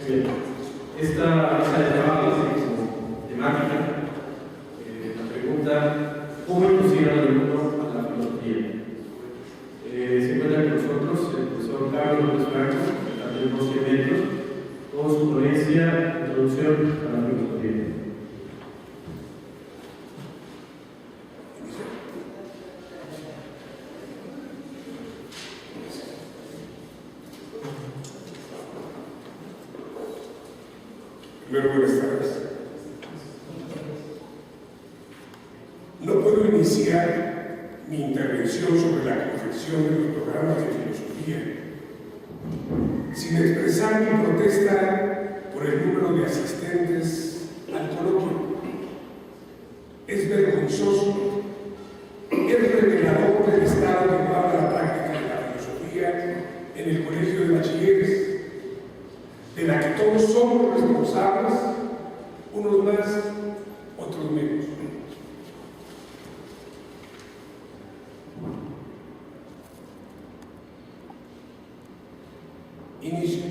Muy bien. Esta llamada como temática, la pregunta: ¿cómo introducir al alumno a la filosofía? Se encuentra con nosotros el profesor Carlos López Franco, que también unos 100 metros, con su ponencia Introducción a la filosofía. Primero, buenas tardes. No puedo iniciar mi intervención sobre la confección de los programas de filosofía sin expresar mi protesta por el número de asistentes al coloquio. Es vergonzoso, es revelador del estado que va a la práctica de la filosofía en el colegio de bachilleres, de la que todos somos responsables, unos más, otros menos. Inicio.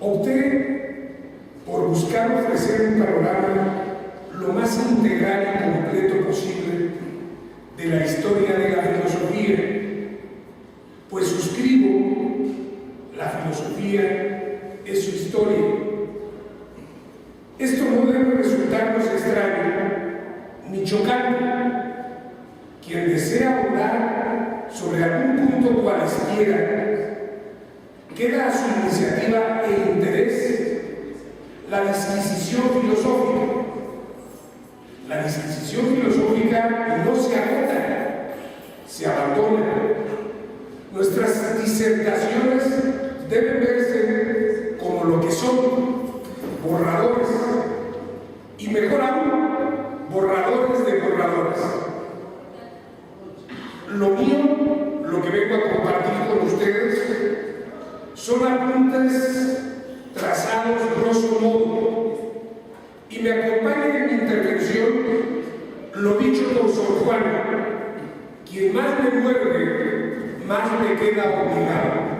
Opté por buscar ofrecer un panorama lo más integral y completo posible de la historia de la filosofía, pues suscribo: la filosofía es su historia. Esto no debe resultarnos extraño ni chocante. Quien desea hablar sobre algún punto cualesquiera, queda a su iniciativa e interés la disquisición filosófica. La disquisición filosófica no se agota, se abandona. Nuestras disertaciones deben verse como lo que son: borradores, y mejor aún, borradores de borradores. Lo mío, lo que vengo a compartir con ustedes, son apuntes trazados grosso modo, y me acompaña en mi intervención lo dicho por Sor Juana: quien más me muerde, más me queda obligado.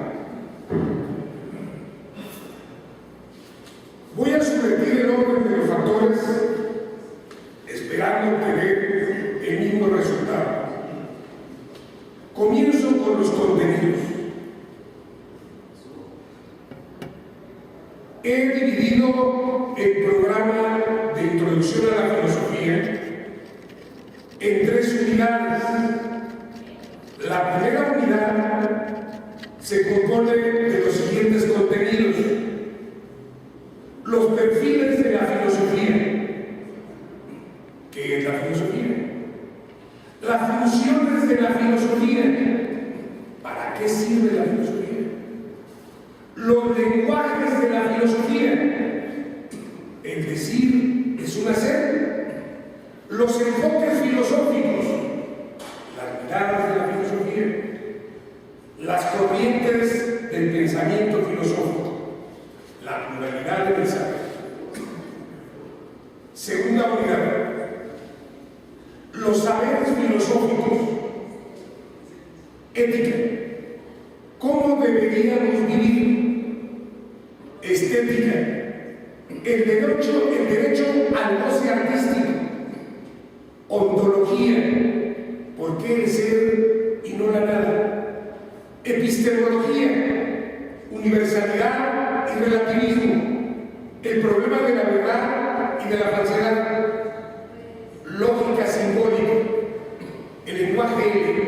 Voy a subvertir el orden de los factores, esperando obtener el mismo resultado. Comienzo con los contenidos. He dividido el programa de introducción a la filosofía en 3 unidades. La primera unidad se compone de los siguientes contenidos: los perfiles de la filosofía. ¿Qué es la filosofía? Las funciones de la filosofía. ¿Para qué sirve la filosofía? Los lenguajes de la filosofía. El decir es un hacer. Los enfoques filosóficos. Las miradas de la filosofía. Las corrientes del pensamiento filosófico. La pluralidad del saber. Segunda unidad: los saberes filosóficos. Ética. ¿Cómo deberíamos vivir? Estética. El derecho al goce artístico. Ontología. ¿Por qué el ser y no la nada? Epistemología. Universalidad y relativismo. El problema de la verdad y de la falsedad. Lógica simbólica. El lenguaje ético.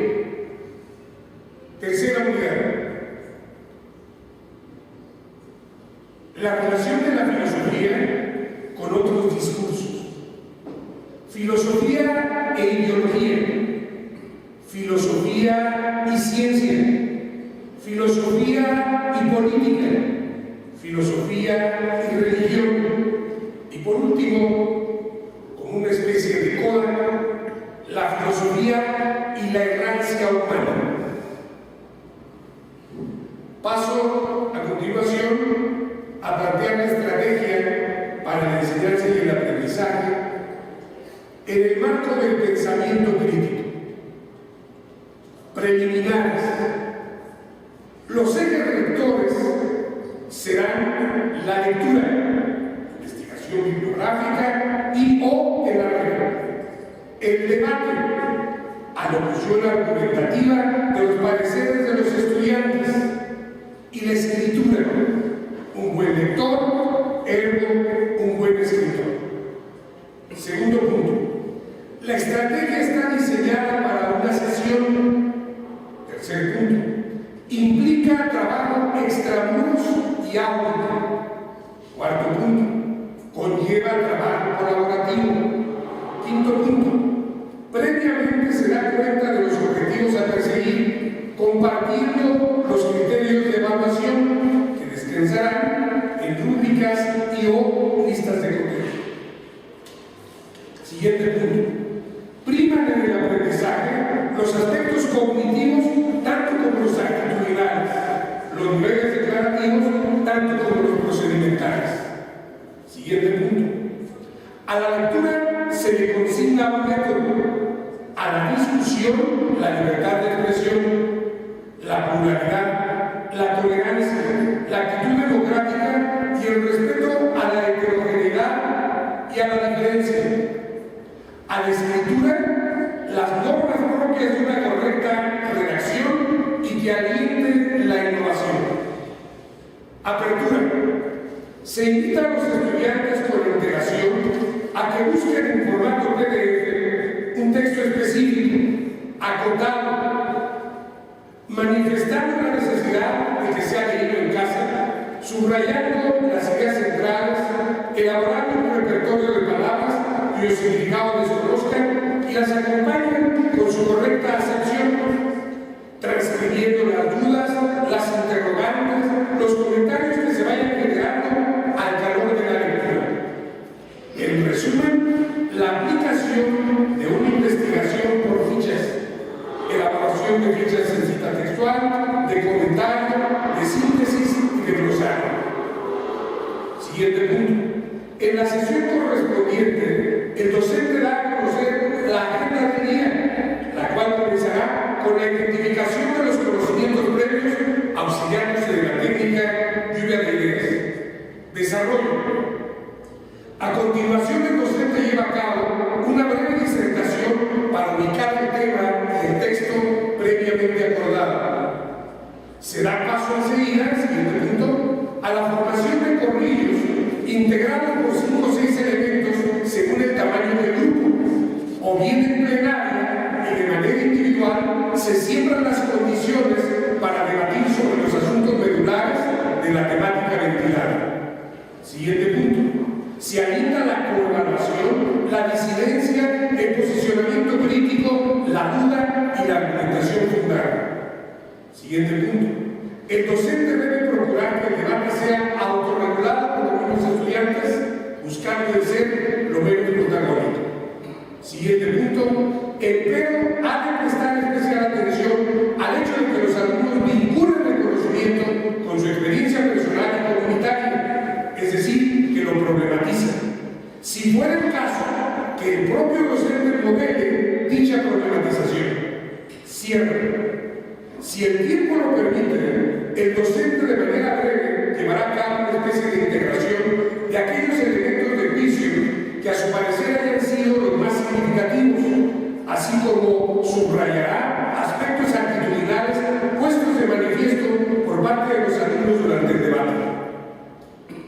Tercera unidad: la relación de la filosofía con otros discursos. Filosofía e ideología. Filosofía y ciencia. Filosofía y política. Filosofía y religión. Y por último, como una especie de coda, la filosofía y la errancia humana. Paso a continuación a plantear la estrategia para la enseñanza y el aprendizaje en el marco del pensamiento crítico. Preliminares. Los ejes rectores serán la lectura, investigación bibliográfica y o en la red, el debate, alocución argumentativa de los pareceres de los estudiantes y la escritura, un buen lector, ergo un buen escritor. Segundo punto, la estrategia está diseñada para una sesión. Tercer punto, implica trabajo extramuros y aula. Cuarto punto, conlleva trabajo colaborativo. Quinto punto, previamente se da cuenta de los objetivos a perseguir, compartiendo los criterios de evaluación que descansarán en rúbricas y o listas de contenido. Siguiente punto, priman en el aprendizaje los aspectos cognitivos tanto como los actitudinales, los niveles declarativos tanto como los procedimentales. Siguiente punto, a la lectura se le consigna un método, a la discusión la libertad de expresión, la pluralidad, la tolerancia, la actitud democrática y el respeto a la heterogeneidad y a la diferencia. A la escritura, las normas propias de una correcta redacción y que alienten la innovación. Apertura. Se invita a los estudiantes con integración a que busquen en formato PDF un texto específico, acotado, manifestando la necesidad de que sea leído en casa, subrayando las ideas centrales, elaborando un repertorio de palabras cuyos significados desconozcan y las acompañen con su correcta acepción, transcribiendo las dudas, las interrogantes, los comentarios que se vayan generando al calor de la lectura. En resumen, la aplicación de una investigación por fichas, elaboración de fichas en cita textual, de comentario, de síntesis y de glosario. Siguiente punto. En la sesión correspondiente, el docente da a conocer la agenda del día, la cual comenzará con la identificación de los conocimientos previos, auxiliándose de la técnica lluvia de ideas. Desarrollo. A continuación, el docente lleva a cabo una breve disertación para ubicar el tema y el texto previamente acordado. Se da paso enseguida, siguiente punto, a la formación de corrillos integrados por 5 o 6 elementos según el tamaño del grupo, o bien en plenaria y de manera individual se siembran las condiciones para debatir sobre los asuntos medulares de la temática ventilada. Siguiente punto. Se alienta la coevaluación, la disidencia, el posicionamiento crítico, la duda y la argumentación fundada. Siguiente punto. El docente debe procurar que el debate sea autorregulado por los mismos estudiantes, buscando el ser lo menos protagónico. Siguiente punto. El pero ha de prestar especial atención al hecho de que los alumnos vinculen el conocimiento con su experiencia personal y comunitaria, es decir, que lo problematizan. Si fuera el caso, que el propio docente modele dicha problematización. Cierre. Si el tiempo lo permite, el docente de manera breve llevará a cabo una especie de integración de aquellos elementos de juicio que a su parecer hayan sido los más significativos, así como subrayará aspectos actitudinales puestos de manifiesto por parte de los alumnos durante el debate.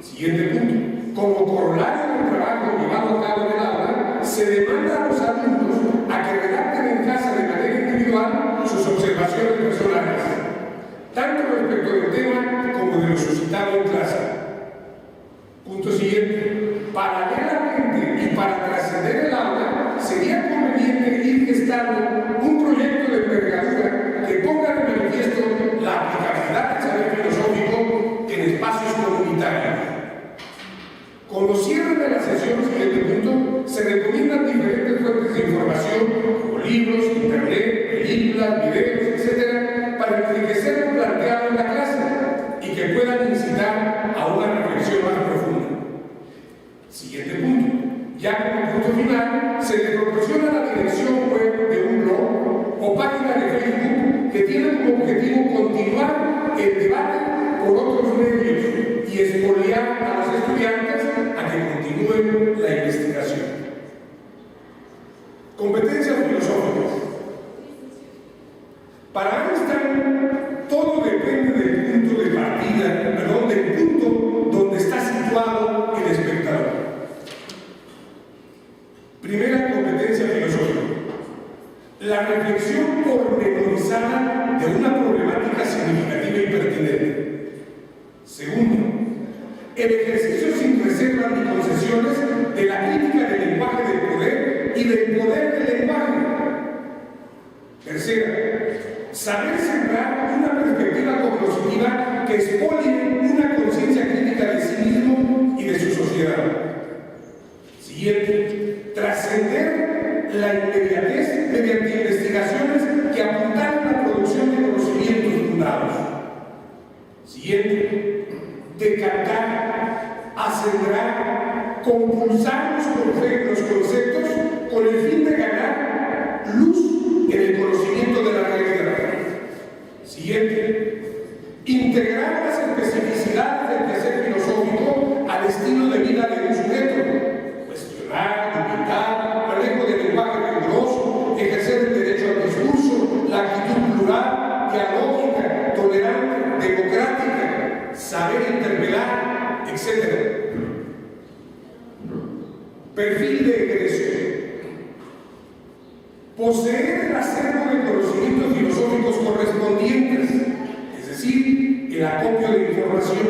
Siguiente punto. Como corolario del trabajo llevado a cabo en el aula, se demanda a los alumnos a que redacten en casa de manera individual sus observaciones personales, tanto respecto del tema como de lo suscitado en clase. Punto siguiente. Paralelamente y para trascender el aula, sería conveniente ir gestando un proyecto de envergadura que ponga de manifiesto la aplicabilidad del saber filosófico en espacios comunitarios. Con los cierres de la sesión, siguiente punto, se recomiendan diferentes fuentes de información, como libros, internet, películas, videos, etc., para enriquecer lo planteado en la clase y que puedan incitar a una reflexión más profunda. Siguiente punto. Ya como punto final, se le proporciona la dirección web de un blog o página de Facebook que tiene como objetivo continuar el debate por otros medios el ejercicio sin reservas ni concesiones de la crítica del lenguaje del poder y del poder del lenguaje. Tercera, saber sembrar una perspectiva cognoscitiva que expolie una conciencia crítica de sí mismo y de su sociedad. Siguiente, trascender la inmediatez mediante investigaciones que apuntan a la producción de conocimientos fundados. Siguiente, decantar, acelerar, compulsar los conceptos con el fin de ganar luz en el conocimiento de la realidad. Siguiente, integrar las especificidades del quehacer filosófico al estilo de vida de un sujeto, cuestionar, limitar, manejo del lenguaje riguroso, ejercer el derecho al discurso, la actitud plural, dialógica, tolerante, democrática, saber interpelar, etc. Perfil de egreso. Poseer el acervo de conocimientos filosóficos correspondientes, es decir, el acopio de información.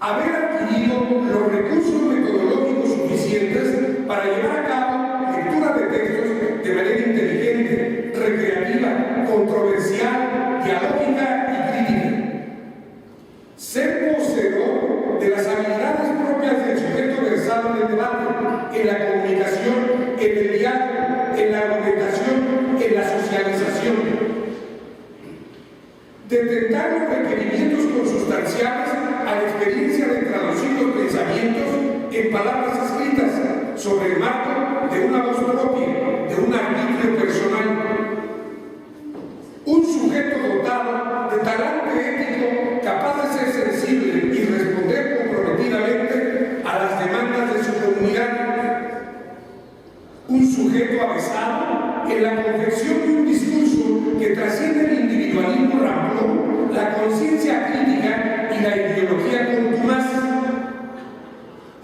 Haber adquirido los recursos metodológicos suficientes para llevar a cabo lectura de textos de manera inteligente, recreativa, controversial, dialógica y crítica. Ser poseedor de las habilidades propias del sujeto versado en el debate, en la comunicación, en el diálogo, en la argumentación, en la socialización. Detectar los requerimientos consustanciales a la experiencia de traducir los pensamientos en palabras escritas sobre el marco de una voz propia, de un arbitrio personal. Un sujeto dotado de talante ético capaz de ser sensible y responder comprometidamente a las demandas de su comunidad. Un sujeto avesado en la confección de un discurso que trasciende el individualismo ramplón, la conciencia crítica y la ideología contumaz.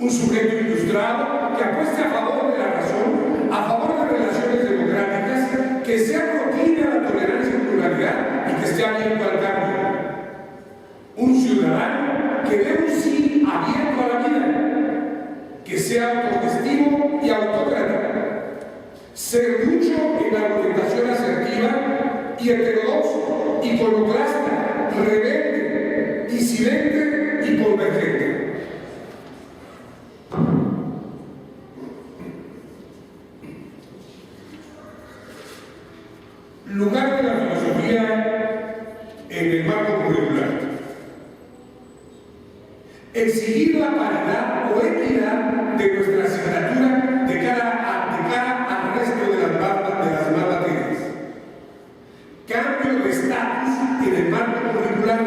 Un sujeto ilustrado que apueste a favor de la razón, a favor de relaciones democráticas, que sea proclive a la tolerancia y pluralidad y que esté abierto al cambio. Un ciudadano que dé un sí abierto a la vida, que sea autogestivo y autócrata. Serrucho en la argumentación asertiva y heterodoxo, iconoclasta, rebelde, disidente y convergente. Lugar de la filosofía en el marco curricular. Exigir la paridad o equidad de nuestra asignatura de cara al resto de las más materias. Cambio de estatus en el marco curricular.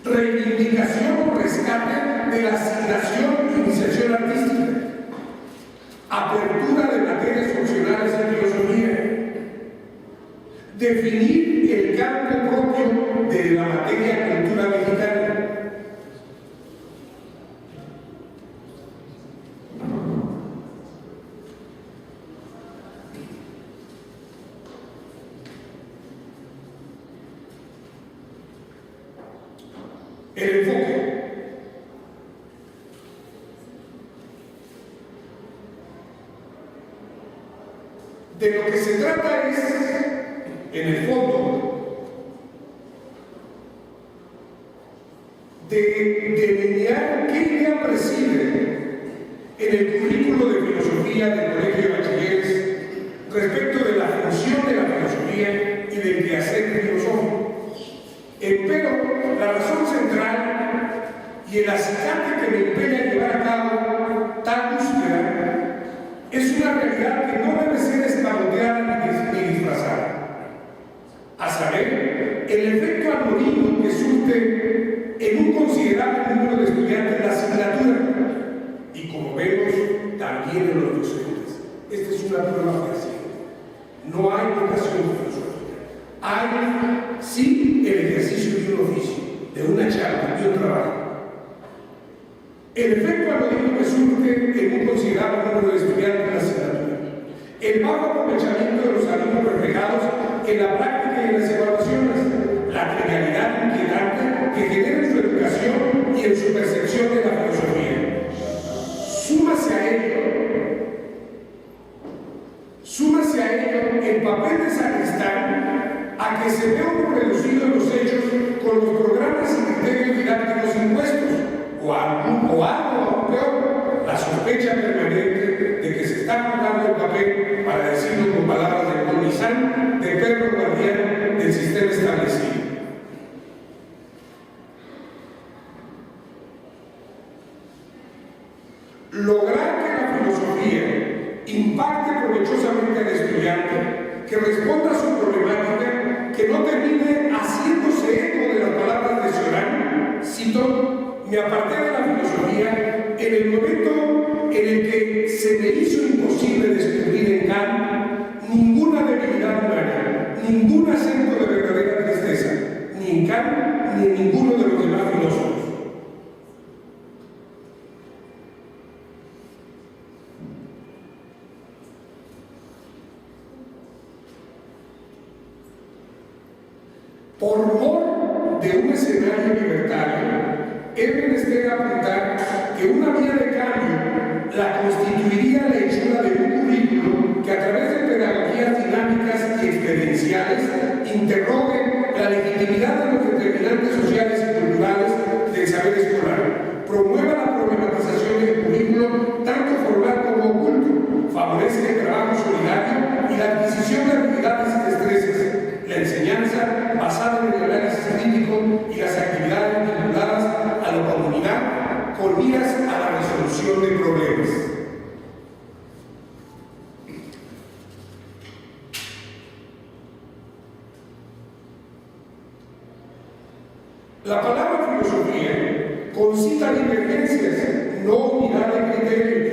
Reivindicación o rescate de la asignación e iniciación artística. Apertura de materias funcionales en filosofía. Definir el campo propio de la materia cultura mexicana. El enfoque. De lo que se trata es, en el fondo, de delinear qué idea preside en el currículo de filosofía del Colegio de Bachilleres respecto de la función de la filosofía y del quehacer filosófico. Pero la razón central y el acicate que me empeña a llevar a cabo tal búsqueda es una realidad que no debe ser escamoteada ni disfrazada. A saber, el efecto algoritmo que surte en un considerable número de estudiantes de la asignatura y, como vemos, también en los docentes. Esta es una prueba fehaciente. No hay vocación filosófica. Hay, sí, el ejercicio de un oficio, de una charla, de un trabajo. El efecto algoritmo que surge en un considerable número de estudiantes de la asignatura. El bajo aprovechamiento de los alumnos reflejados en la práctica y en las evaluaciones. La trivialidad inquietante que genera en su educación y en o algo aún peor, la sospecha permanente de que se está jugando el papel, para decirlo con palabras de Colmizán, de perro guardián del sistema establecido. Lograr que la filosofía impacte provechosamente al estudiante, que responda a su problemática, que no termine haciéndose eco de las palabras de Cioran. Cito: me aparté de la filosofía en el momento en el que se me hizo imposible descubrir en Kant ninguna debilidad humana, ningún acento de verdadera tristeza, ni en Kant ni en ninguno de los demás filósofos. Por mor de un escenario libertario, es menester apuntar que una vía de cambio la constituiría la hechura de un currículo que a través de pedagogías dinámicas y experienciales interrogue la legitimidad de los determinantes sociales y culturales del saber escolar, promueva la problematización del currículo tanto formal como oculto, favorezca el trabajo solidario y la adquisición de habilidades y destrezas, la enseñanza basada en el análisis crítico y las actividades vinculadas a la comunidad con miras a la resolución de problemas. La palabra filosofía concita divergencias, no unidad de criterios.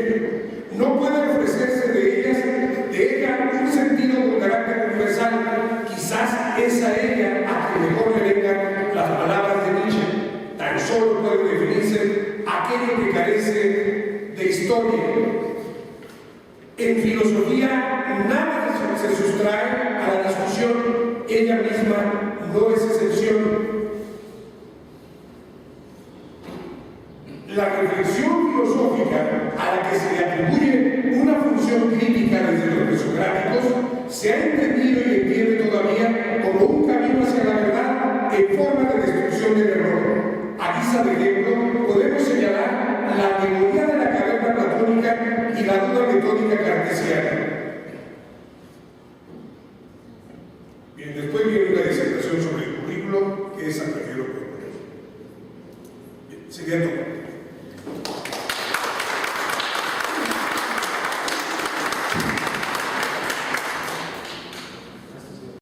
No puede ofrecerse de ella un sentido con carácter universal. Quizás es a ella a que mejor le vengan las palabras de Nietzsche. Tan solo puede definirse aquello que carece de historia. En filosofía nada se sustrae a la discusión, ella misma no es excepción. La reflexión filosófica a la que se le atribuye una función crítica desde los presocráticos se ha entendido y entiende todavía como un camino hacia la verdad en forma de destrucción del error. A guisa de ejemplo, podemos señalar la alegoría de la caverna platónica y la duda metódica cartesiana. Bien, después viene una disertación sobre el currículo, que esa prefiero proponer. Bien, sería todo.